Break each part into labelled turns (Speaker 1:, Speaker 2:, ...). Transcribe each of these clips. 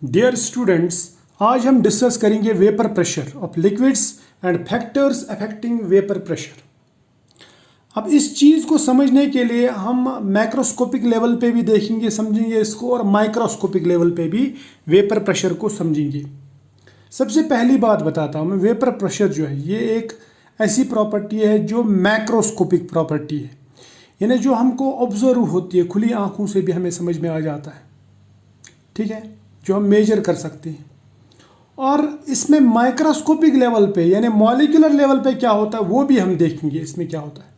Speaker 1: Dear students, आज हम discuss करेंगे vapour pressure of liquids and factors affecting vapour pressure. अब इस चीज़ को समझने के लिए हम मैक्रोस्कोपिक लेवल पे भी देखेंगे, समझेंगे इसको, और माइक्रोस्कोपिक लेवल पे भी वेपर प्रेशर को समझेंगे। सबसे पहली बात बताता हूँ मैं, वेपर प्रेशर जो है ये एक ऐसी प्रॉपर्टी है जो मैक्रोस्कोपिक प्रॉपर्टी है, यानी जो हमको ऑब्जर्व होती है, खुली आंखों से भी हमें समझ में आ जाता है, ठीक है, जो हम मेजर कर सकते हैं। और इसमें माइक्रोस्कोपिक लेवल पे यानी मॉलिक्यूलर लेवल पे क्या होता है वो भी हम देखेंगे इसमें क्या होता है,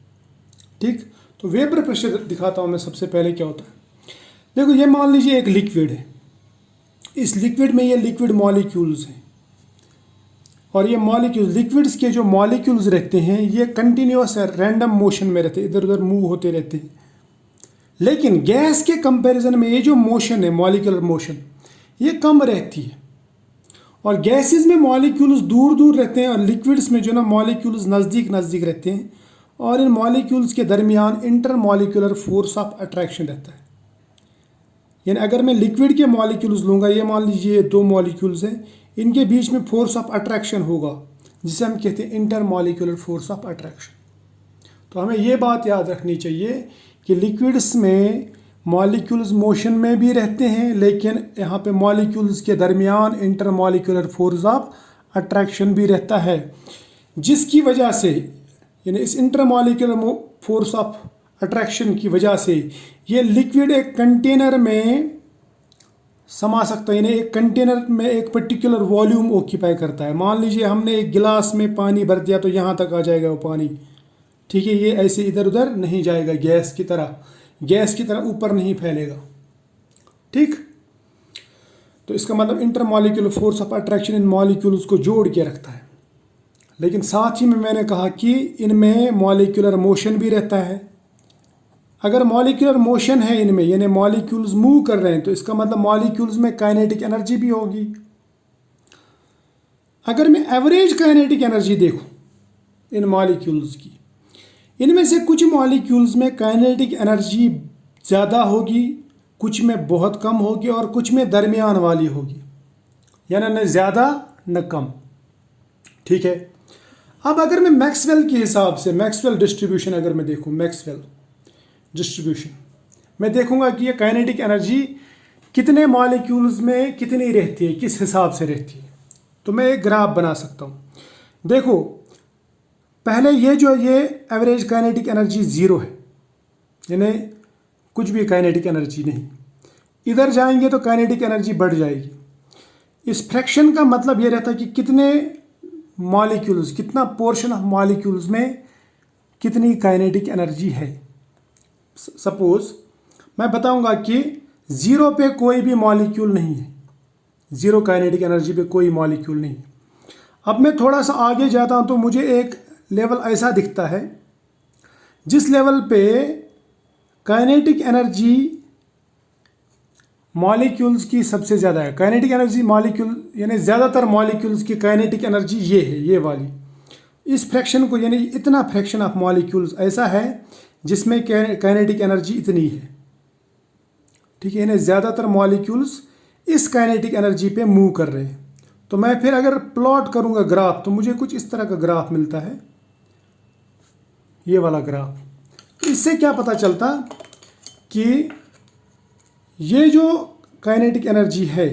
Speaker 1: ठीक। तो वेपर प्रेशर दिखाता हूँ मैं। सबसे पहले क्या होता है, देखो ये मान लीजिए एक लिक्विड है, इस लिक्विड में ये लिक्विड मॉलिक्यूल्स हैं, और ये मॉलिक्यूल्स, लिक्विड्स के जो मॉलिक्यूल्स रहते हैं ये कंटिन्यूस रैंडम मोशन में रहते हैं, इधर उधर मूव होते रहते हैं। लेकिन गैस के कंपैरिजन में ये जो मोशन है, मॉलिक्यूलर मोशन, ये कम रहती है। और गैसेस में मॉलिक्यूल्स दूर दूर रहते हैं और लिक्विड्स में जो ना मॉलिक्यूल्स नज़दीक नज़दीक रहते हैं, और इन मॉलिक्यूल्स के दरमियान inter molecular force of attraction रहता है। यानी अगर मैं लिक्विड के मॉलिक्यूल्स लूँगा, ये मान लीजिए ये दो मॉलिक्यूल्स हैं, इनके बीच में फोर्स ऑफ अट्रैक्शन होगा जिसे हम कहते हैं inter molecular force of attraction. तो हमें ये बात याद रखनी चाहिए कि लिक्विड्स में मॉलिक्यूल्स मोशन में भी रहते हैं, लेकिन यहाँ पे मॉलिक्यूल्स के दरमियान inter molecular force of attraction भी रहता है, जिसकी वजह से, यानी इस inter molecular force of attraction की वजह से ये लिक्विड एक कंटेनर में समा सकता है, यानी एक कंटेनर में एक पर्टिकुलर वॉल्यूम ऑक्यूपाई करता है। मान लीजिए हमने एक गिलास में पानी भर दिया तो यहाँ तक आ जाएगा वो पानी, ठीक है, ये ऐसे इधर उधर नहीं जाएगा, गैस की तरह ऊपर नहीं फैलेगा, ठीक। तो इसका मतलब inter molecular force of attraction in molecules को जोड़ के रखता है। लेकिन साथ ही में मैंने कहा कि इनमें मॉलिक्यूलर मोशन भी रहता है। अगर मॉलिक्यूलर मोशन है इनमें, यानी मॉलिक्यूल्स मूव कर रहे हैं, तो इसका मतलब मॉलिक्यूल्स में काइनेटिक एनर्जी भी होगी। अगर मैं एवरेज काइनेटिक एनर्जी देखूं इन मॉलिक्यूल्स की, इनमें से कुछ मॉलिक्यूल्स में काइनेटिक एनर्जी ज़्यादा होगी, कुछ में बहुत कम होगी, और कुछ में दरमियान वाली होगी, यानी न ज़्यादा न कम, ठीक है। अब अगर मैं मैक्सवेल के हिसाब से, मैक्सवेल डिस्ट्रीब्यूशन अगर मैं देखूं, मैक्सवेल डिस्ट्रीब्यूशन, मैं देखूंगा कि ये काइनेटिक एनर्जी कितने मॉलिक्यूल्स में कितनी रहती है, किस हिसाब से रहती है। तो मैं एक ग्राफ बना सकता हूँ। देखो पहले ये जो ये एवरेज काइनेटिक एनर्जी ज़ीरो है, यानी कुछ भी काइनेटिक एनर्जी नहीं। इधर जाएंगे तो काइनेटिक एनर्जी बढ़ जाएगी। इस फ्रैक्शन का मतलब ये रहता है कि कितने मॉलिक्यूल्स, कितना पोर्शन ऑफ मॉलिक्यूल्स में कितनी काइनेटिक एनर्जी है। सपोज मैं बताऊंगा कि ज़ीरो पे कोई भी मॉलिक्यूल नहीं है, ज़ीरो काइनेटिक एनर्जी पे कोई मॉलिक्यूल नहीं। अब मैं थोड़ा सा आगे जाता हूं तो मुझे एक लेवल ऐसा दिखता है जिस लेवल पे काइनेटिक एनर्जी मॉलिक्यूल्स की सबसे ज़्यादा है। काइनेटिक एनर्जी मॉलिक्यूल यानी ज़्यादातर मॉलिक्यूल्स की काइनेटिक एनर्जी ये है, ये वाली। इस फ्रैक्शन को, यानी इतना फ्रैक्शन ऑफ मॉलिक्यूल्स ऐसा है जिसमें काइनेटिक एनर्जी इतनी है, ठीक है, यानी ज़्यादातर मॉलिक्यूल्स इस काइनेटिक एनर्जी पे मूव कर रहे हैं। तो मैं फिर अगर प्लॉट करूंगा ग्राफ तो मुझे कुछ इस तरह का ग्राफ मिलता है, ये वाला ग्राफ। इससे क्या पता चलता कि ये जो काइनेटिक एनर्जी है,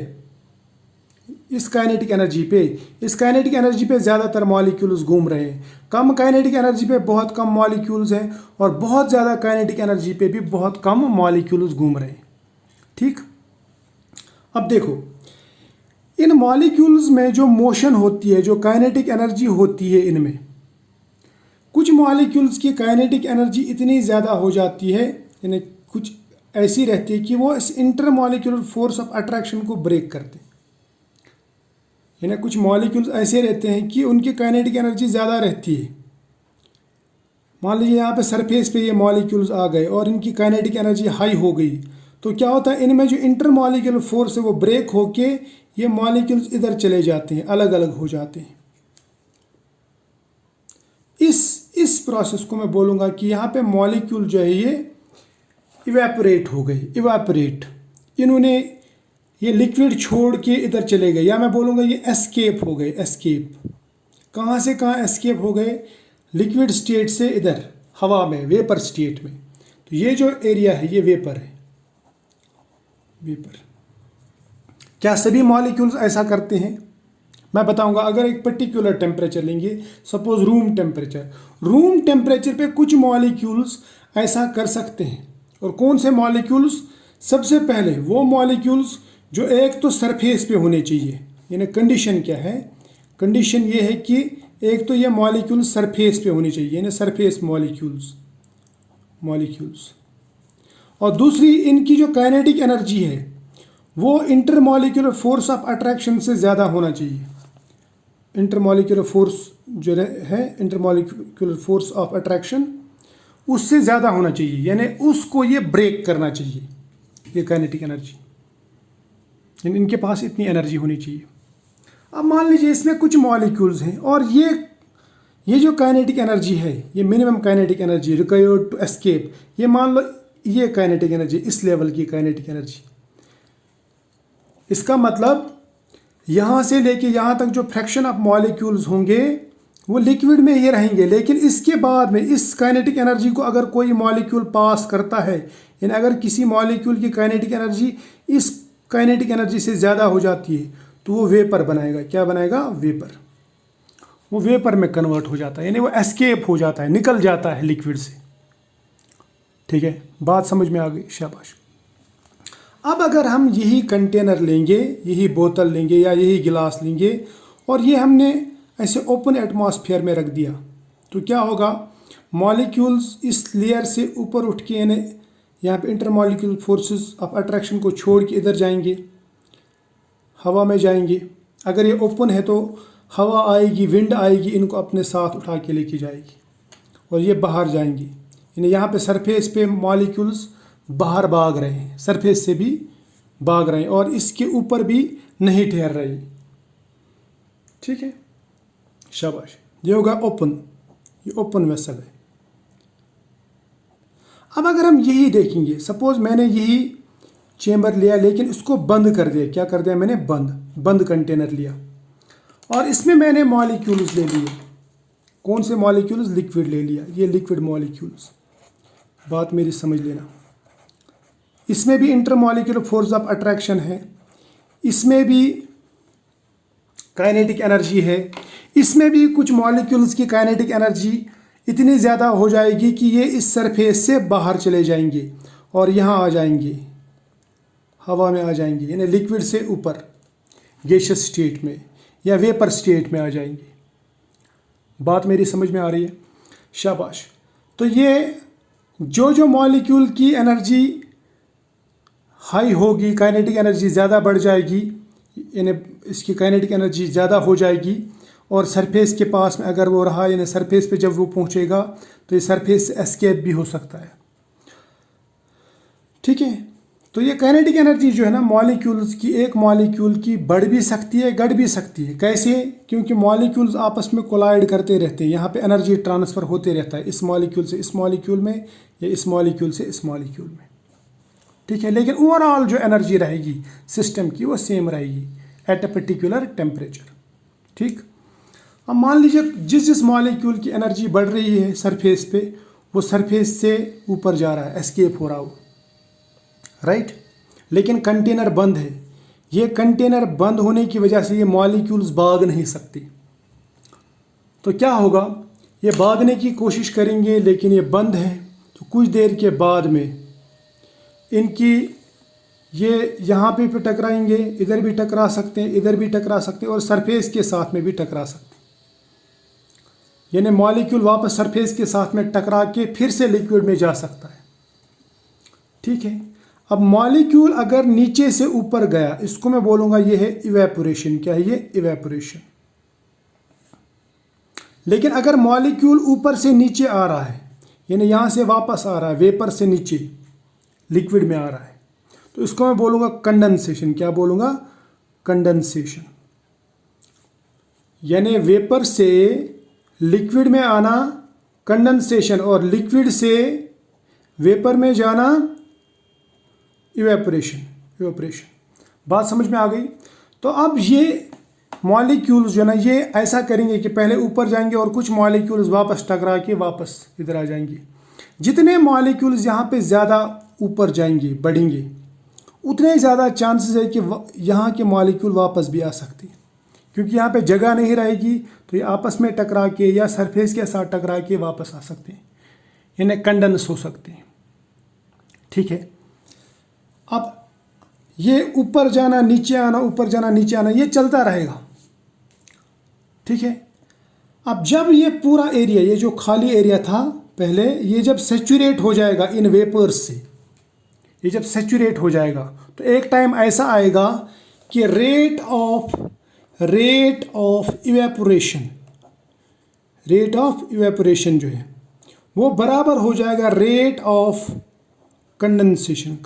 Speaker 1: इस काइनेटिक एनर्जी पे ज़्यादातर मॉलिक्यूल्स घूम रहे हैं। कम काइनेटिक एनर्जी पे बहुत कम मॉलिक्यूल्स हैं, और बहुत ज़्यादा काइनेटिक एनर्जी पे भी बहुत कम मॉलिक्यूल्स घूम रहे हैं, ठीक। अब देखो इन मॉलिक्यूल्स में जो मोशन होती है, जो काइनेटिक एनर्जी होती है, इनमें कुछ मॉलिक्यूल्स की काइनेटिक एनर्जी इतनी ज़्यादा हो जाती है, यानी कुछ ऐसी रहती है कि वो इस inter molecular force of attraction को ब्रेक करते हैं। यानी कुछ मॉलिक्यूल्स ऐसे रहते हैं कि उनकी काइनेटिक एनर्जी ज़्यादा रहती है। मान लीजिए यहाँ पे सरफेस पे ये मॉलिक्यूल्स आ गए और इनकी काइनेटिक एनर्जी हाई हो गई, तो क्या होता है, इनमें जो इंटर मॉलिक्यूलर फोर्स है वो ब्रेक होके ये मॉलिक्यूल्स इधर चले जाते हैं, अलग अलग हो जाते हैं। इस प्रोसेस को मैं बोलूँगा कि यहाँ पे मॉलिक्यूल जो है ये इवेपोरेट हो गए, इवेपोरेट, इन्होंने ये लिक्विड छोड़ के इधर चले गए, या मैं बोलूँगा ये एस्केप हो गए। एस्केप कहाँ से कहाँ एस्केप हो गए? लिक्विड स्टेट से इधर हवा में, वेपर स्टेट में। तो ये जो एरिया है ये वेपर है, वेपर। क्या सभी मॉलिक्यूल्स ऐसा करते हैं? मैं बताऊंगा। अगर एक पर्टिकुलर टेम्परेचर लेंगे, suppose room temperature, room temperature पे कुछ मॉलिक्यूल्स ऐसा कर सकते हैं। और कौन से मॉलिक्यूल्स? सबसे पहले वो मॉलिक्यूल्स जो एक तो सरफेस पे होने चाहिए, यानी कंडीशन क्या है? कंडीशन ये है कि एक तो ये मॉलिक्यूल सरफेस पे होनी चाहिए, यानी सरफेस मॉलिक्यूल्स। और दूसरी, इनकी जो काइनेटिक एनर्जी है वो इंटरमॉलिक्यूलर फोर्स ऑफ अट्रैक्शन से ज़्यादा होना चाहिए। इंटरमॉलिक्यूलर फोर्स जो है, इंटरमॉलिक्यूलर फोर्स ऑफ अट्रैक्शन, उससे ज़्यादा होना चाहिए, यानी उसको ये ब्रेक करना चाहिए, ये काइनेटिक एनर्जी। यानी इनके पास इतनी एनर्जी होनी चाहिए। अब मान लीजिए इसमें कुछ मॉलिक्यूल्स हैं और ये जो काइनेटिक एनर्जी है, ये minimum kinetic energy required to escape, ये मान लो ये काइनेटिक एनर्जी, इस लेवल की काइनेटिक एनर्जी। इसका मतलब यहाँ से लेके यहाँ तक जो फ्रैक्शन ऑफ मॉलिक्यूल्स होंगे वो लिक्विड में ही रहेंगे, लेकिन इसके बाद में इस काइनेटिक एनर्जी को अगर कोई मॉलिक्यूल पास करता है, यानी अगर किसी मॉलिक्यूल की काइनेटिक एनर्जी इस काइनेटिक एनर्जी से ज़्यादा हो जाती है तो वो वेपर बनाएगा। क्या बनाएगा? वेपर। वो वेपर में कन्वर्ट हो जाता है, यानी वो एस्केप हो जाता है, निकल जाता है लिक्विड से। ठीक है, बात समझ में आ गई? शाबाश। अब अगर हम यही कंटेनर लेंगे, यही बोतल लेंगे या यही गिलास लेंगे और ये हमने ऐसे ओपन एटमॉस्फेयर में रख दिया, तो क्या होगा? मॉलिक्यूल्स इस लेयर से ऊपर उठ के, यानी यहाँ पे इंटरमॉलिक्यूलर फोर्सेस ऑफ अट्रैक्शन को छोड़ के इधर जाएंगे, हवा में जाएंगे। अगर ये ओपन है तो हवा आएगी, विंड आएगी, इनको अपने साथ उठा के लेके जाएगी और ये बाहर जाएंगी। यानी यहाँ पे सरफेस पे मॉलिक्यूल्स बाहर भाग रहे हैं, सरफेस से भी भाग रहे हैं और इसके ऊपर भी नहीं ठहर रहे। ठीक है, शाबाश। ये होगा ओपन, ये ओपन वेसल है। अब अगर हम यही देखेंगे, सपोज मैंने यही चेंबर लिया लेकिन इसको बंद कर दिया। क्या कर दिया मैंने? बंद कंटेनर लिया और इसमें मैंने मॉलिक्यूल्स ले लिए। कौन से मॉलिक्यूल्स? लिक्विड ले लिया, ये लिक्विड मॉलिक्यूल्स। बात मेरी समझ लेना। इसमें भी इंटरमॉलिक्यूलर फोर्स ऑफ अट्रैक्शन है, इसमें भी काइनेटिक एनर्जी है, इसमें भी कुछ मॉलिक्यूल्स की काइनेटिक एनर्जी इतनी ज़्यादा हो जाएगी कि ये इस सरफेस से बाहर चले जाएंगे और यहाँ आ जाएंगे, हवा में आ जाएंगे, यानी लिक्विड से ऊपर गैसियस स्टेट में या वेपर स्टेट में आ जाएंगे। बात मेरी समझ में आ रही है? शाबाश। तो ये जो मॉलिक्यूल की एनर्जी हाई होगी, काइनेटिक एनर्जी ज़्यादा बढ़ जाएगी, यानी इसकी काइनेटिक एनर्जी ज़्यादा हो जाएगी और सरफेस के पास में अगर वो रहा, यानी सरफेस पे जब वो पहुंचेगा तो ये सरफेस से एस्केप भी हो सकता है। ठीक है, तो ये काइनेटिक एनर्जी जो है ना मॉलिक्यूल्स की, एक मॉलिक्यूल की बढ़ भी सकती है, घट भी सकती है। कैसे? क्योंकि मॉलिक्यूल्स आपस में कोलाइड करते रहते हैं, यहाँ पे एनर्जी ट्रांसफ़र होते रहता है, इस मॉलिक्यूल से इस मॉलिक्यूल में या इस मॉलिक्यूल से इस मॉलिक्यूल में। ठीक है, लेकिन ओवरऑल जो एनर्जी रहेगी सिस्टम की वो सेम रहेगी एट अ पर्टिकुलर टेम्परेचर। ठीक, अब मान लीजिए जिस मॉलिक्यूल की एनर्जी बढ़ रही है सरफेस पे, वो सरफेस से ऊपर जा रहा है, एस्केप हो रहा हो, राइट। लेकिन कंटेनर बंद है। ये कंटेनर बंद होने की वजह से ये मॉलिक्यूल्स भाग नहीं सकते। तो क्या होगा? ये भागने की कोशिश करेंगे लेकिन ये बंद है, तो कुछ देर के बाद में इनकी ये यहाँ पे टकराएंगे, इधर भी टकरा सकते हैं, इधर भी टकरा सकते हैं और सरफेस के साथ में भी टकरा सकते हैं। यानी मॉलिक्यूल वापस सरफेस के साथ में टकरा के फिर से लिक्विड में जा सकता है। ठीक है, अब मॉलिक्यूल अगर नीचे से ऊपर गया, इसको मैं बोलूँगा ये है इवेपोरेशन। क्या है ये? इवेपोरेशन। लेकिन अगर मॉलिक्यूल ऊपर से नीचे आ रहा है, यानी यहाँ से वापस आ रहा है, वेपर से नीचे लिक्विड में आ रहा है, तो इसको मैं बोलूँगा कंडेंसेशन। क्या बोलूँगा? कंडेंसेशन। यानी वेपर से लिक्विड में आना कंडेंसेशन और लिक्विड से वेपर में जाना इवेपोरेशन। बात समझ में आ गई। तो अब ये मॉलिक्यूल्स जो है ना, ये ऐसा करेंगे कि पहले ऊपर जाएंगे और कुछ मॉलिक्यूल्स वापस टकरा के वापस इधर आ जाएंगे। जितने मॉलिक्यूल्स यहाँ पे ज़्यादा ऊपर जाएंगे, बढ़ेंगे, उतने ज़्यादा चांसेस है कि यहाँ के मॉलिक्यूल वापस भी आ सकते हैं, क्योंकि यहाँ पे जगह नहीं रहेगी, तो ये आपस में टकरा के या सरफेस के साथ टकरा के वापस आ सकते हैं, यानी कंडेंस हो सकते हैं। ठीक है, अब ये ऊपर जाना नीचे आना, ऊपर जाना नीचे आना, ये चलता रहेगा। ठीक है, अब जब ये पूरा एरिया, ये जो खाली एरिया था पहले, ये जब सेचुरेट हो जाएगा इन वेपर्स से, ये जब सेचुरेट हो जाएगा तो एक टाइम ऐसा आएगा कि रेट ऑफ इवेपोरेशन जो है वो बराबर हो जाएगा रेट ऑफ कंडेंसेशन।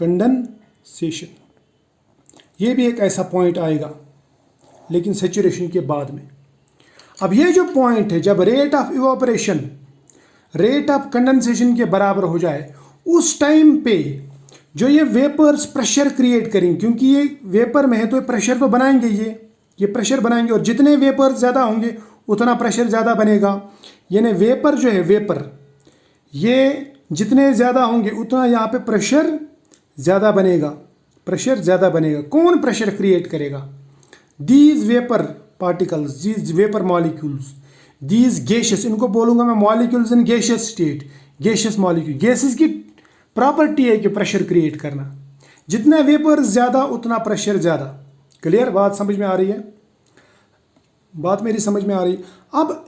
Speaker 1: ये भी एक ऐसा पॉइंट आएगा, लेकिन सेचुरेशन के बाद में। अब ये जो पॉइंट है, जब rate of evaporation rate of condensation के बराबर हो जाए, उस टाइम पे जो ये वेपर्स प्रेशर क्रिएट करेंगे, क्योंकि ये वेपर में है तो प्रेशर तो बनाएंगे, ये प्रेशर बनाएंगे, और जितने वेपर ज़्यादा होंगे उतना प्रेशर ज़्यादा बनेगा। यानी वेपर जो है, वेपर ये जितने ज़्यादा होंगे उतना यहाँ पे प्रेशर ज़्यादा बनेगा, कौन प्रेशर क्रिएट करेगा? These vapour particles, these vapour molecules, these gases, इनको बोलूँगा मैं molecules in gaseous state, gaseous molecule. Gases की प्रॉपर्टी है कि प्रेशर क्रिएट करना, जितना वेपर ज़्यादा उतना प्रेशर ज़्यादा। क्लियर? बात समझ में आ रही है? बात मेरी समझ में आ रही है? अब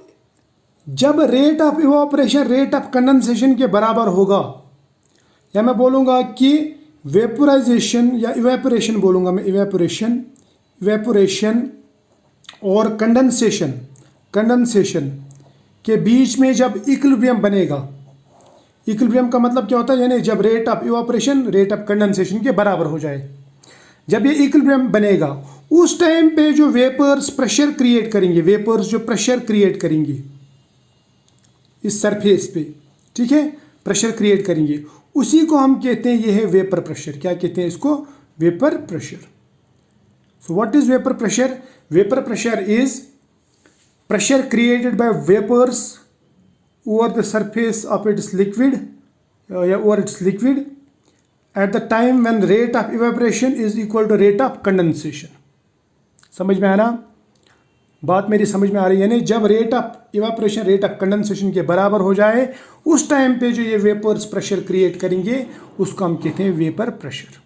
Speaker 1: जब rate of evaporation rate of condensation के बराबर होगा, या मैं बोलूँगा कि वेपोराइजेशन या इवेपोरेशन बोलूँगा मैं, इवेपोरेशन और कंडेंसेशन के बीच में जब इक्विलिब्रियम बनेगा, इक्विलिब्रियम का मतलब क्या होता है? यानी जब rate of evaporation rate of condensation के बराबर हो जाए, जब ये इक्विलिब्रियम बनेगा, उस टाइम पे जो वेपर्स प्रेशर क्रिएट करेंगे, वेपर्स जो प्रेशर क्रिएट करेंगे इस सरफेस पे, ठीक है, प्रेशर क्रिएट करेंगे, उसी को हम कहते हैं, ये है वेपर प्रेशर। क्या कहते हैं इसको? Vapour pressure. So what is vapour pressure? Vapour pressure is pressure created by vapours over the surface of its liquid at the time when rate of evaporation is equal to rate of condensation। समझ में आना? बात मेरी समझ में आ रही है? यानी जब rate of evaporation rate of condensation के बराबर हो जाए, उस टाइम पे जो ये वेपर्स प्रेशर क्रिएट करेंगे उसको हम कहते हैं वेपर प्रेशर।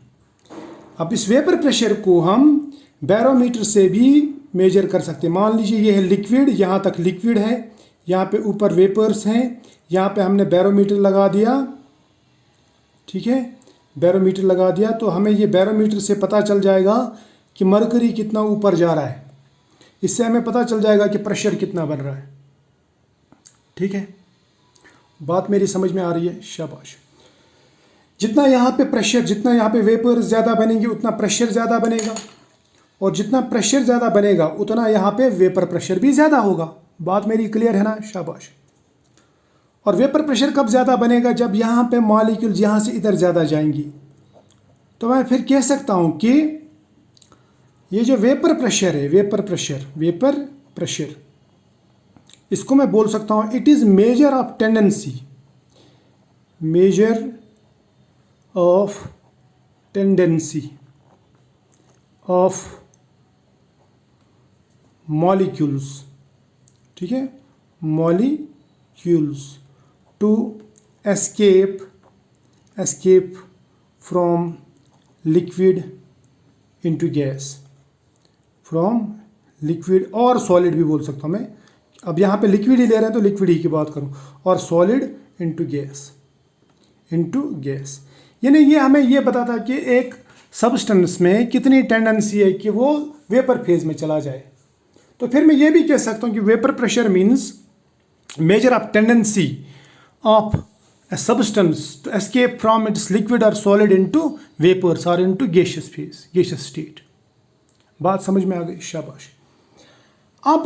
Speaker 1: अब इस वेपर प्रेशर को हम बैरोमीटर से भी मेजर कर सकते हैं। मान लीजिए ये है लिक्विड, यहाँ तक लिक्विड है, यहाँ पे ऊपर वेपर्स हैं, यहाँ पे हमने बैरोमीटर लगा दिया, ठीक है, बैरोमीटर लगा दिया, तो हमें ये बैरोमीटर से पता चल जाएगा कि मरकरी कितना ऊपर जा रहा है। इससे हमें पता चल जाएगा कि प्रेशर कितना बन रहा है। ठीक है, बात मेरी समझ में आ रही है? शाबाश। जितना यहाँ पे प्रेशर, जितना यहाँ पे वेपर्स ज़्यादा बनेंगे उतना प्रेशर ज़्यादा बनेगा, और जितना प्रेशर ज़्यादा बनेगा उतना यहाँ पे वेपर प्रेशर भी ज़्यादा होगा। बात मेरी क्लियर है ना? शाबाश। और वेपर प्रेशर कब ज़्यादा बनेगा? जब यहाँ पे मॉलिक्यूल्स यहाँ से इधर ज़्यादा जाएंगी। तो मैं फिर कह सकता हूँ कि ये जो वेपर प्रेशर है, वेपर प्रेशर, इसको मैं बोल सकता हूँ it is measure of tendency of molecules, ठीक है, molecules to escape from liquid into gas, from liquid और सॉलिड भी बोल सकता हूँ मैं। अब यहाँ पे लिक्विड ही ले रहे हैं तो लिक्विड ही की बात करूँ, और सॉलिड इनटू गैस। यानी ये हमें ये बताता है कि एक सब्सटेंस में कितनी टेंडेंसी है कि वो वेपर फेज में चला जाए। तो फिर मैं ये भी कह सकता हूँ कि vapour pressure means major of tendency of a substance to escape from its liquid or solid into vapors or into gaseous phase, gaseous state। बात समझ में आ गई? शाबाश। अब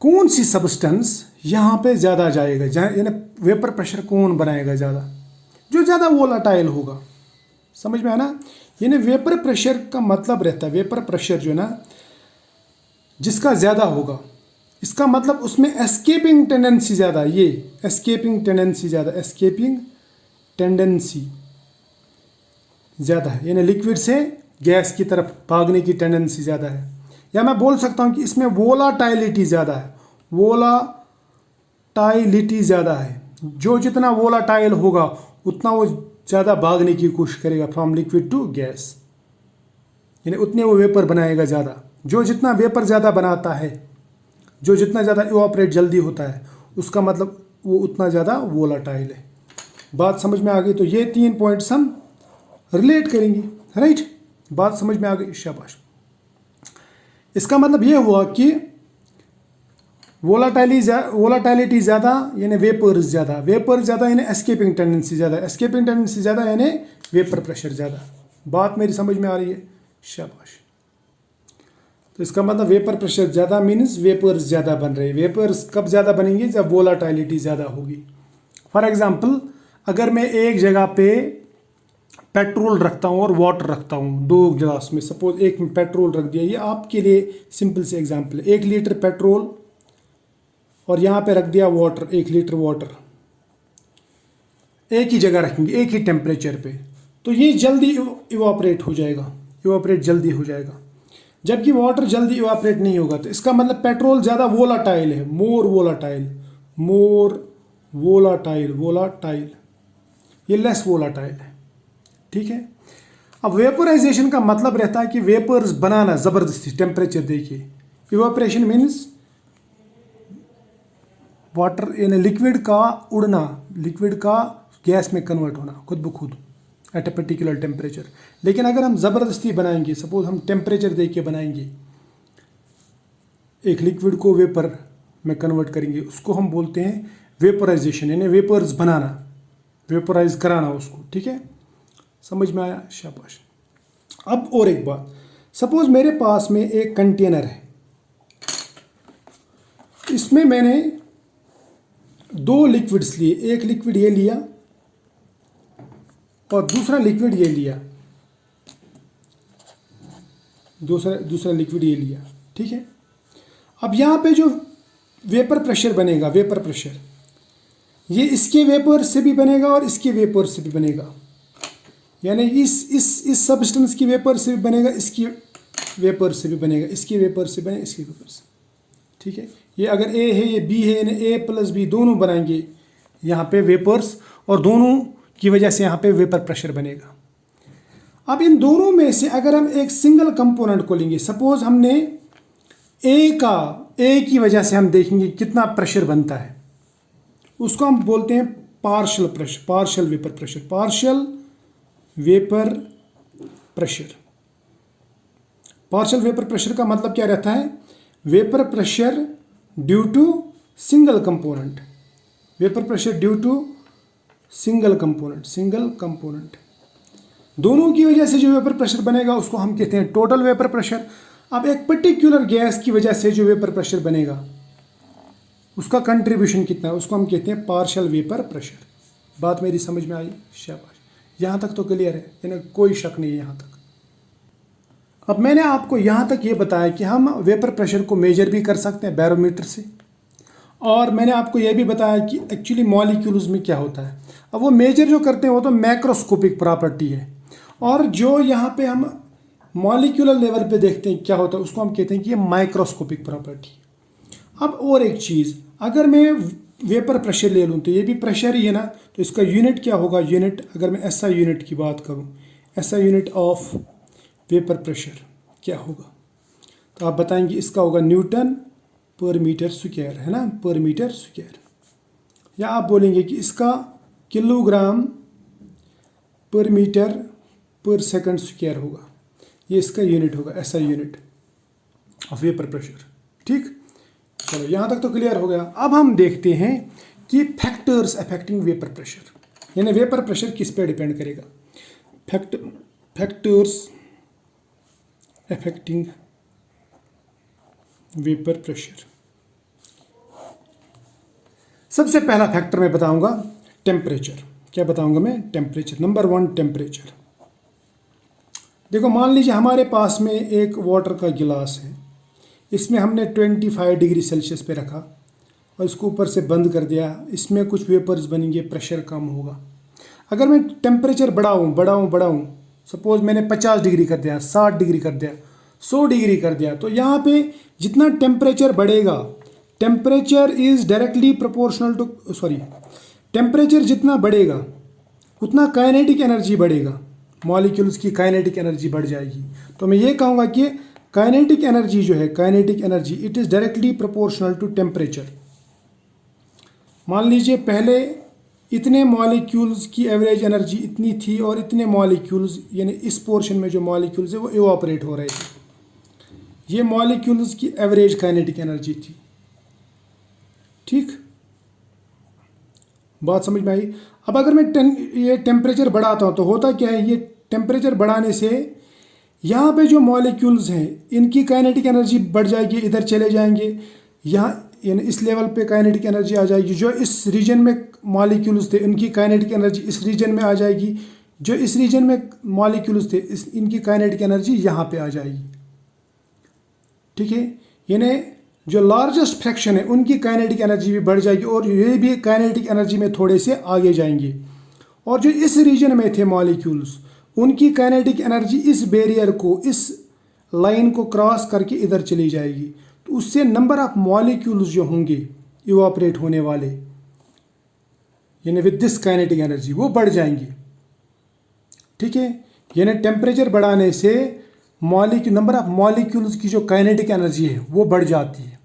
Speaker 1: कौन सी सब्सटेंस यहाँ पे ज़्यादा जाएगा, यानी वेपर प्रेशर कौन बनाएगा ज़्यादा? जो ज़्यादा वोलाटाइल होगा। समझ में आया ना? यानी वेपर प्रेशर का मतलब रहता है, वेपर प्रेशर जो है ना जिसका ज़्यादा होगा, इसका मतलब उसमें एस्केपिंग टेंडेंसी ज़्यादा है। ये एस्केपिंग टेंडेंसी ज़्यादा, एस्केपिंग टेंडेंसी ज़्यादा है, यानी लिक्विड से गैस की तरफ भागने की टेंडेंसी ज़्यादा है। या मैं बोल सकता हूँ कि इसमें वोलाटाइलिटी ज़्यादा है, वोलाटाइलिटी ज़्यादा है। जो जितना वोलाटाइल होगा उतना वो ज़्यादा भागने की कोशिश करेगा फ्रॉम लिक्विड टू गैस, यानी उतने वो वेपर बनाएगा ज़्यादा। जो जितना वेपर ज़्यादा बनाता है, जो जितना ज़्यादा इवापोरेट जल्दी होता है, उसका मतलब वो उतना ज़्यादा वोलाटाइल है। बात समझ में आ गई? तो ये 3 पॉइंट्स हम रिलेट करेंगे, राइट? बात समझ में आ गई? शाबाश। इसका मतलब ये हुआ कि वोलाटाइलिटी ज़्यादा यानी वेपर्स ज़्यादा, वेपर ज़्यादा यानी एस्केपिंग टेंडेंसी ज़्यादा, एस्केपिंग टेंडेंसी ज़्यादा यानी वेपर प्रेशर ज़्यादा। बात मेरी समझ में आ रही है? शाबाश। तो इसका मतलब वेपर प्रेशर ज़्यादा मीन्स वेपर्स ज़्यादा बन रहे हैं। वेपर्स कब ज़्यादा बनेंगे? जब वोलाटाइलिटी ज़्यादा होगी। फॉर एग्जांपल, अगर मैं एक जगह पे पेट्रोल रखता हूँ और वाटर रखता हूँ 2 गिलास में, सपोज एक में पेट्रोल रख दिया, ये आपके लिए सिंपल से एग्जांपल है। 1 लीटर पेट्रोल और यहाँ पे रख दिया वाटर, 1 लीटर वाटर एक ही जगह रखेंगे, एक ही टेम्परेचर पे, तो ये जल्दी इवापोरेट हो जाएगा, इवापोरेट जल्दी हो जाएगा। जबकि वाटर जल्दी इवापोरेट नहीं होगा, तो इसका मतलब पेट्रोल ज़्यादा वोलाटाइल है, more volatile, more volatile, volatile, ये लेस वोलाटाइल है। ठीक है। अब वेपोराइजेशन का मतलब रहता है कि वेपर्स बनाना ज़बरदस्ती टेम्परेचर देखिए। इवापोरेशन मीन्स वाटर यानी लिक्विड का उड़ना, लिक्विड का गैस में कन्वर्ट होना खुद ब खुद एट ए पर्टिकुलर टेम्परेचर। लेकिन अगर हम ज़बरदस्ती बनाएंगे, सपोज हम टेम्परेचर दे के बनाएंगे, एक लिक्विड को वेपर में कन्वर्ट करेंगे, उसको हम बोलते हैं वेपोराइजेशन, यानी वेपर्स बनाना, वेपोराइज कराना उसको। ठीक है, समझ में आया? शाबाश। अब और एक बात, सपोज मेरे पास में एक कंटेनर है, इसमें मैंने 2 लिक्विड्स लिए, एक लिक्विड ये लिया और दूसरा लिक्विड ये लिया, दूसरा लिक्विड ये लिया। ठीक है। अब यहाँ पे जो वेपर प्रेशर बनेगा, वेपर प्रेशर, ये इसके वेपर से भी बनेगा और इसके वेपर से भी बनेगा, यानी इस सब्सटेंस की वेपर से भी बनेगा, इसकी वेपर से भी बनेगा, इसके वेपर से बनेगा, इसके वेपर से। ठीक है। ये अगर ए है, ये बी है, यानी ए प्लस बी दोनों बनाएंगे यहाँ पे वेपर्स, और दोनों की वजह से यहाँ पे वेपर प्रेशर बनेगा। अब इन दोनों में से अगर हम एक सिंगल कंपोनेंट को लेंगे, सपोज हमने ए की वजह से हम देखेंगे कितना प्रेशर बनता है, उसको हम बोलते हैं partial pressure, partial vapour pressure, partial vapour pressure. Partial vapour pressure का मतलब क्या रहता है? Vapour pressure due to single component, vapour pressure due to single component, single component, दोनों की वजह से जो वेपर प्रेशर बनेगा उसको हम कहते हैं टोटल वेपर प्रेशर। अब एक पर्टिकुलर गैस की वजह से जो वेपर प्रेशर बनेगा उसका कंट्रीब्यूशन कितना है, उसको हम कहते हैं पार्शियल वेपर प्रेशर। बात मेरी समझ में आई? शाबाश। यहाँ तक तो क्लियर है, यानी कोई शक नहीं है यहाँ तक। अब मैंने आपको यहाँ तक ये बताया कि हम वेपर प्रेशर को मेजर भी कर सकते हैं बैरोमीटर से, और मैंने आपको यह भी बताया कि एक्चुअली मॉलिक्यूल्स में क्या होता है। अब वो मेजर जो करते हैं वो तो मैक्रोस्कोपिक प्रॉपर्टी है, और जो यहाँ पे हम मॉलिक्यूलर लेवल पे देखते हैं क्या होता है उसको हम कहते हैं कि ये माइक्रोस्कोपिक प्रॉपर्टी। अब और एक चीज़, अगर मैं वेपर प्रेशर ले लूँ तो ये भी प्रेशर ही है ना, तो इसका यूनिट क्या होगा? यूनिट, अगर मैं एसआई यूनिट की बात करूँ, SI unit of vapour pressure क्या होगा? तो आप बताएंगे इसका होगा न्यूटन पर मीटर स्क्वायर, है ना, पर मीटर स्क्वायर। या आप बोलेंगे कि इसका किलोग्राम पर मीटर पर सेकंड स्क्वायर होगा, ये इसका यूनिट होगा, SI unit of vapour pressure. ठीक, चलो यहाँ तक तो क्लियर हो गया। अब हम देखते हैं कि फैक्टर्स अफेक्टिंग वेपर प्रेशर, यानी वेपर प्रेशर किस पे डिपेंड करेगा। Factors affecting vapour pressure. सबसे पहला फैक्टर मैं बताऊंगा टेम्परेचर। क्या बताऊंगा मैं? टेम्परेचर। Number 1 temperature. देखो मान लीजिए हमारे पास में एक वाटर का गिलास है, इसमें हमने 25 डिग्री सेल्सियस पे रखा और इसको ऊपर से बंद कर दिया, इसमें कुछ वेपर्स बनेंगे, प्रेशर कम होगा। अगर मैं टेम्परेचर बढ़ाऊँ, सपोज मैंने 50 डिग्री कर दिया, 60 डिग्री कर दिया, 100 डिग्री कर दिया, तो यहाँ पे जितना टेम्परेचर बढ़ेगा, temperature is directly proportional to temperature जितना बढ़ेगा उतना काइनेटिक एनर्जी बढ़ेगा, मॉलिक्यूल्स की काइनेटिक एनर्जी बढ़ जाएगी। तो मैं ये कहूँगा कि काइनेटिक एनर्जी जो है, kinetic energy it is directly proportional to temperature. मान लीजिए पहले इतने मॉलिक्यूल्स की एवरेज एनर्जी इतनी थी और इतने मॉलिक्यूल्स, यानी इस पोर्शन में जो मॉलिक्यूल्स है वो इवापोरेट हो रहे थे, ये मॉलिक्यूल्स की एवरेज काइनेटिक एनर्जी थी। ठीक, बात समझ में आई। अब अगर मैं ये टेम्परेचर बढ़ाता हूँ तो होता क्या है, ये टेम्परेचर बढ़ाने से यहाँ पे जो मॉलिक्यूल्स हैं इनकी काइनेटिक एनर्जी बढ़ जाएगी, इधर चले जाएंगे, यहाँ यानी इस लेवल पे काइनेटिक एनर्जी आ जाएगी। जो इस रीजन में मॉलिक्यूल्स थे इनकी काइनेटिक एनर्जी इस रीजन में आ जाएगी, जो इस रीजन में मॉलिक्यूल्स थे इनकी काइनेटिक एनर्जी यहाँ पे आ जाएगी। ठीक है, यानी जो लार्जेस्ट फ्रैक्शन है उनकी काइनेटिक एनर्जी भी बढ़ जाएगी और ये भी काइनेटिक एनर्जी में थोड़े से आगे जाएंगे। और जो इस रीजन में थे मॉलिक्यूल्स उनकी काइनेटिक एनर्जी इस बैरियर को, इस लाइन को क्रॉस करके इधर चली जाएगी। तो उससे नंबर ऑफ मॉलिक्यूल्स जो होंगे इवापोरेट होने वाले, यानी विद दिस काइनेटिक एनर्जी, वो बढ़ जाएंगे। ठीक है, यानी टेम्परेचर बढ़ाने से नंबर ऑफ मॉलिक्यूल्स की जो काइनेटिक एनर्जी है वो बढ़ जाती है,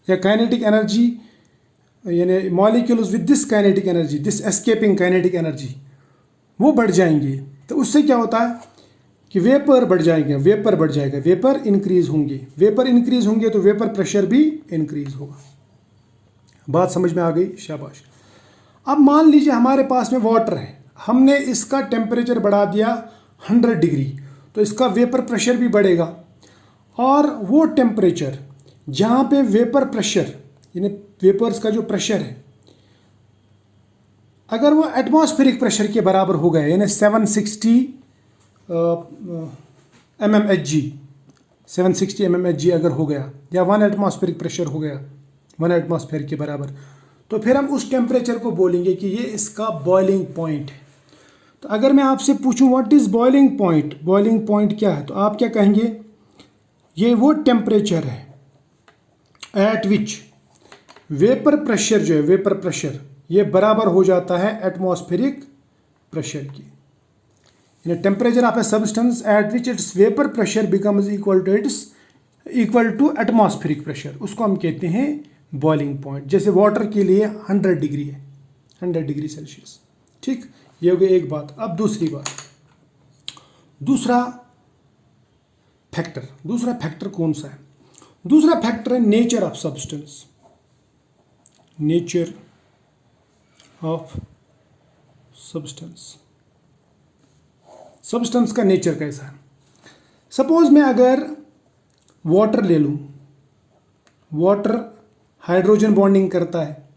Speaker 1: या काइनेटिक एनर्जी यानी molecules with this kinetic energy, this escaping kinetic energy, वो बढ़ जाएंगे। तो उससे क्या होता है कि वेपर बढ़ जाएंगे, वेपर बढ़ जाएगा, वेपर इंक्रीज होंगे, वेपर इंक्रीज होंगे तो वेपर प्रेशर भी इंक्रीज होगा। बात समझ में आ गई, शाबाश। अब मान लीजिए हमारे पास में वाटर है, हमने इसका टेम्परेचर बढ़ा दिया 100 डिग्री, तो इसका वेपर प्रेशर भी बढ़ेगा। और वो टेम्परेचर जहाँ पे वेपर प्रेशर यानी वेपर्स का जो प्रेशर है, अगर वो एटमॉस्फेरिक प्रेशर के बराबर हो गया, यानी 760 mmHg, 760 mmHg अगर हो गया, या 1 एटमॉस्फेरिक प्रेशर हो गया 1 एटमॉस्फेयर के बराबर, तो फिर हम उस टेम्परेचर को बोलेंगे कि ये इसका बॉइलिंग पॉइंट है। तो अगर मैं आपसे पूछूं what is boiling point, boiling point क्या है, तो आप क्या कहेंगे, ये वो टेम्परेचर है एट विच वेपर प्रेशर जो है, वेपर प्रेशर ये बराबर हो जाता है एटमॉस्फेरिक प्रेशर की। यानी temperature of a substance at which its vapour pressure becomes equal to atmospheric pressure, उसको हम कहते हैं बॉइलिंग पॉइंट। जैसे वाटर के लिए 100 डिग्री है, 100 डिग्री सेल्सियस। ठीक, ये हो गई एक बात। अब दूसरी बात, दूसरा फैक्टर कौन सा है? दूसरा फैक्टर है nature of substance, nature of substance. Substance का नेचर कैसा है? सपोज मैं अगर वाटर ले लूँ, वाटर हाइड्रोजन बॉन्डिंग करता है,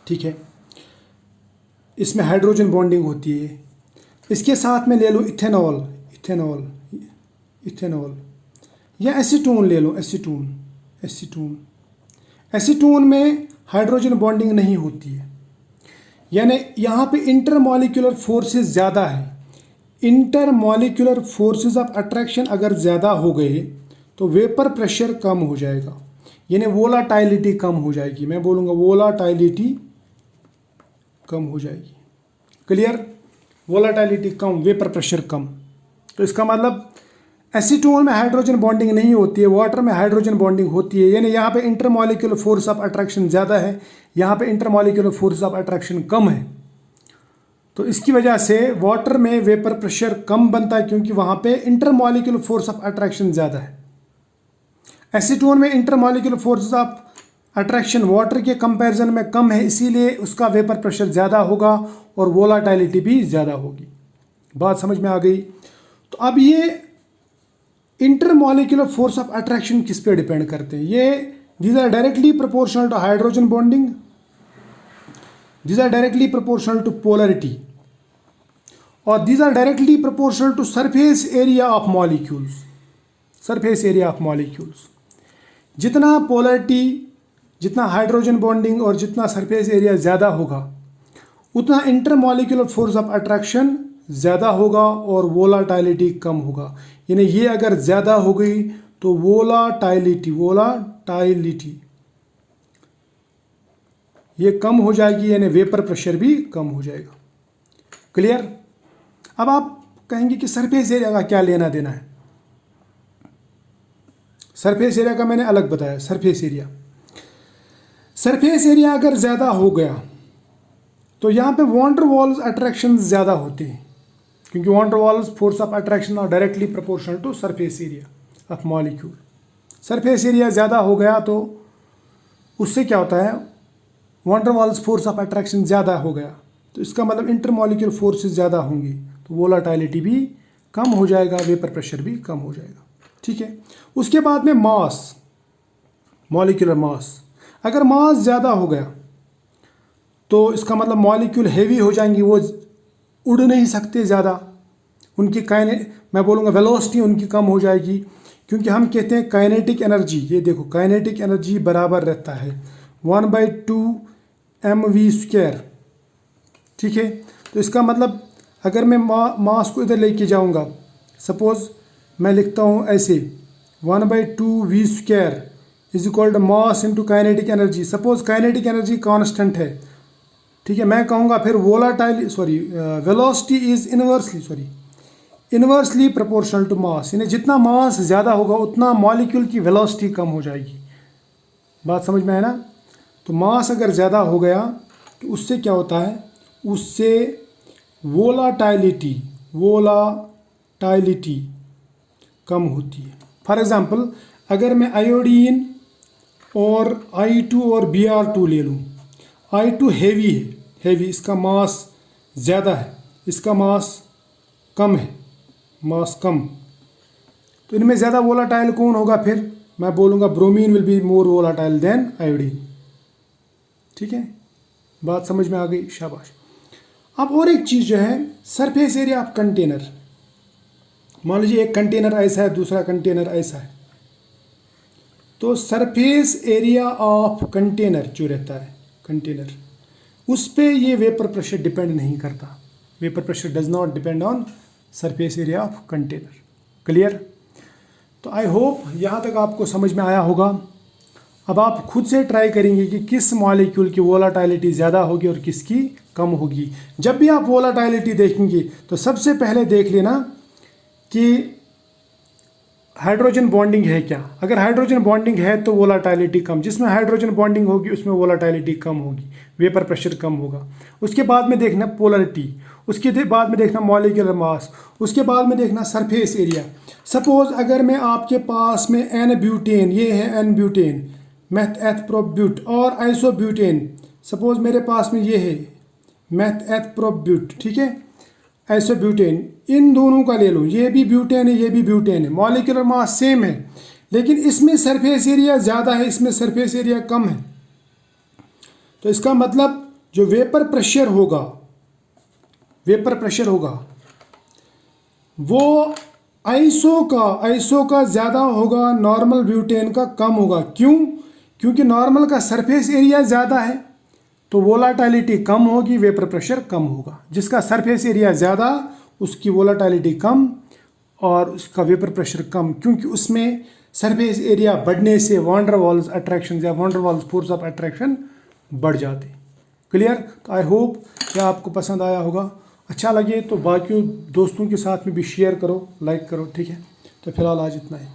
Speaker 1: ठीक है, इसमें हाइड्रोजन बॉन्डिंग होती है। इसके साथ में ले लूँ इथेनॉल, या एसीटोन ले लो, एसीटोन में हाइड्रोजन बॉन्डिंग नहीं होती है, यानी यहाँ पे इंटरमॉलिक्यूलर फोर्सेस ज़्यादा है। इंटरमॉलिक्यूलर फोर्सेस ऑफ अट्रैक्शन अगर ज़्यादा हो गए तो वेपर प्रेशर कम हो जाएगा, यानी वोलाटाइलिटी कम हो जाएगी। मैं बोलूँगा वोलाटाइलिटी कम हो जाएगी। क्लियर? वोलाटाइलिटी कम, वेपर प्रेशर कम। तो इसका मतलब एसीटोन में हाइड्रोजन बॉन्डिंग नहीं होती है, वाटर में हाइड्रोजन बॉन्डिंग होती है, यानी यहाँ पे इंटरमॉलिक्यूलर फोर्स ऑफ अट्रैक्शन ज़्यादा है, यहाँ पे इंटरमॉलिक्यूलर फोर्स ऑफ अट्रैक्शन कम है। तो इसकी वजह से वाटर में वेपर प्रेशर कम बनता है, क्योंकि वहाँ पे इंटरमॉलिक्यूलर फोर्स ऑफ अट्रैक्शन ज़्यादा है। एसीटोन में intermolecular force of attraction water के कंपैरिजन में कम है, इसीलिए उसका वेपर प्रेशर ज़्यादा होगा और वोलाटाइलिटी भी ज़्यादा होगी। बात समझ में आ गई? तो अब ये इंटरमॉलिक्यूलर फोर्स ऑफ अट्रैक्शन किस पे डिपेंड करते हैं? ये these are directly proportional to hydrogen bonding, these are directly proportional to polarity, और these are directly proportional to surface area of molecules. Surface area of molecules, जितना polarity, जितना hydrogen bonding और जितना सरफेस एरिया ज़्यादा होगा उतना intermolecular force of attraction ज़्यादा होगा और वोलाटाइलिटी कम होगा। यानी ये अगर ज़्यादा हो गई तो वोलाटाइलिटी ये कम हो जाएगी, यानी वेपर प्रेशर भी कम हो जाएगा। क्लियर? अब आप कहेंगे कि सरफेस एरिया का क्या लेना देना है। सरफेस एरिया का मैंने अलग बताया। सरफेस एरिया अगर ज़्यादा हो गया तो यहाँ पे वॉन डर वाल्स अट्रैक्शन ज़्यादा होते हैं, क्योंकि van der Waals force of attraction are directly proportional to surface area of molecule. Surface area ज़्यादा हो गया तो उससे क्या होता है, von der Waals force of attraction ज़्यादा हो गया तो इसका मतलब इंटरमॉलिक्यूलर फोर्सेस ज़्यादा होंगी तो वोलाटाइलिटी भी कम हो जाएगा, वेपर प्रेशर भी कम हो जाएगा। ठीक है। उसके बाद में मास, मॉलिक्यूलर मास, अगर मास ज़्यादा हो गया तो इसका मतलब मॉलिक्यूल हेवी हो जाएंगी, वो उड़ नहीं सकते ज़्यादा, उनकी मैं बोलूँगा वेलोसिटी उनकी कम हो जाएगी, क्योंकि हम कहते हैं काइनेटिक एनर्जी, ये देखो काइनेटिक एनर्जी बराबर रहता है 1/2 mv²। ठीक है। तो इसका मतलब अगर मैं मास को इधर लेके जाऊँगा, सपोज़ मैं लिखता हूँ ऐसे 1/2 v² is equal to mass into kinetic energy. Suppose kinetic energy constant है, ठीक है, मैं कहूँगा फिर velocity is inversely proportional to mass, यानी जितना मास ज़्यादा होगा उतना मॉलिक्यूल की वेलोसिटी कम हो जाएगी। बात समझ में है ना? तो मास अगर ज़्यादा हो गया तो उससे क्या होता है, उससे वोलाटाइलिटी कम होती है। फॉर एग्ज़ाम्पल अगर मैं आयोडीन और I2 और Br2 ले लूँ, I2 हेवी है, इसका मास ज़्यादा है, इसका मास कम है, तो इनमें ज़्यादा वोलाटाइल कौन होगा? फिर मैं बोलूँगा bromine will be more volatile than iodine. ठीक है, बात समझ में आ गई? शाबाश। अब और एक चीज़ जो है, सरफेस एरिया ऑफ कंटेनर। मान लीजिए एक कंटेनर ऐसा है, दूसरा कंटेनर ऐसा है, तो सरफेस एरिया ऑफ कंटेनर जो रहता है, कंटेनर, उस पर ये वेपर प्रेशर डिपेंड नहीं करता। Vapour pressure does not depend on surface area of container. Clear? तो आई होप यहाँ तक आपको समझ में आया होगा। अब आप खुद से ट्राई करेंगे कि किस मॉलिक्यूल की वोलाटाइलिटी ज़्यादा होगी और किसकी कम होगी। जब भी आप वोलाटाइलिटी देखेंगे तो सबसे पहले देख लेना कि हाइड्रोजन बॉन्डिंग है क्या। अगर हाइड्रोजन बॉन्डिंग है तो वोलाटाइलिटी कम, जिसमें हाइड्रोजन बॉन्डिंग होगी उसमें वोलाटाइलिटी कम होगी, वेपर प्रेशर कम होगा। उसके बाद में देखना पोलरिटी, उसके बाद में देखना मॉलिक्यूलर मास, उसके बाद में देखना सरफेस एरिया। सपोज अगर मैं आपके पास में एन ब्यूटेन, ये है एन ब्यूटेन, मेथएथप्रोब्यूट और आइसोब्यूटेन, सपोज मेरे पास में ये है मेथएथप्रोब्यूट, ठीक है, आइसोब्यूटेन, इन दोनों का ले लो, ये भी ब्यूटेन है, ये भी ब्यूटेन है, मॉलिक्यूलर मास सेम है, लेकिन इसमें सरफेस एरिया ज़्यादा है, इसमें सरफेस एरिया कम है। तो इसका मतलब जो वेपर प्रेशर होगा वो आइसो का ज़्यादा होगा, नॉर्मल ब्यूटेन का कम होगा। क्यों? क्योंकि नॉर्मल का सरफेस एरिया ज़्यादा है तो वोलाटाइलिटी कम होगी, वेपर प्रेशर कम होगा। जिसका सरफेस एरिया ज़्यादा उसकी वोलाटाइलिटी कम और उसका वेपर प्रेशर कम, क्योंकि उसमें सरफेस एरिया बढ़ने से वॉन डर वाल्स अट्रैक्शन या van der Waals force of attraction बढ़ जाते। क्लियर? तो आई होप कि आपको पसंद आया होगा। अच्छा लगे तो बाकी दोस्तों के साथ में भी शेयर करो, लाइक करो। ठीक है, तो फिलहाल आज इतना ही।